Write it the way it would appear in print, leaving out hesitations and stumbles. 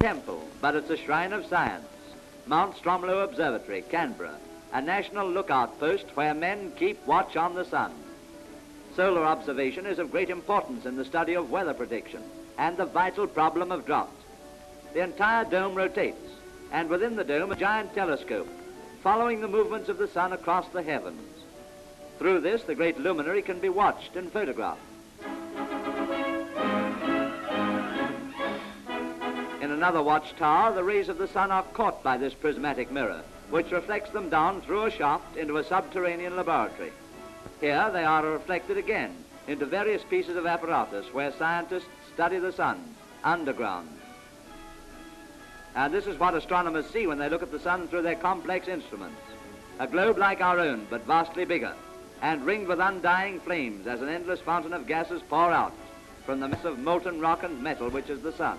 Temple, but it's a shrine of science. Mount Stromlo Observatory, Canberra, a national lookout post where men keep watch on the sun. Solar observation is of great importance in the study of weather prediction and the vital problem of drought. The entire dome rotates, and within the dome a giant telescope, following the movements of the sun across the heavens. Through this, the great luminary can be watched and photographed. In another watchtower, the rays of the sun are caught by this prismatic mirror, which reflects them down through a shaft into a subterranean laboratory. Here they are reflected again into various pieces of apparatus where scientists study the sun underground. And this is what astronomers see when they look at the sun through their complex instruments. A globe like our own, but vastly bigger, and ringed with undying flames as an endless fountain of gases pour out from the mass of molten rock and metal which is the sun.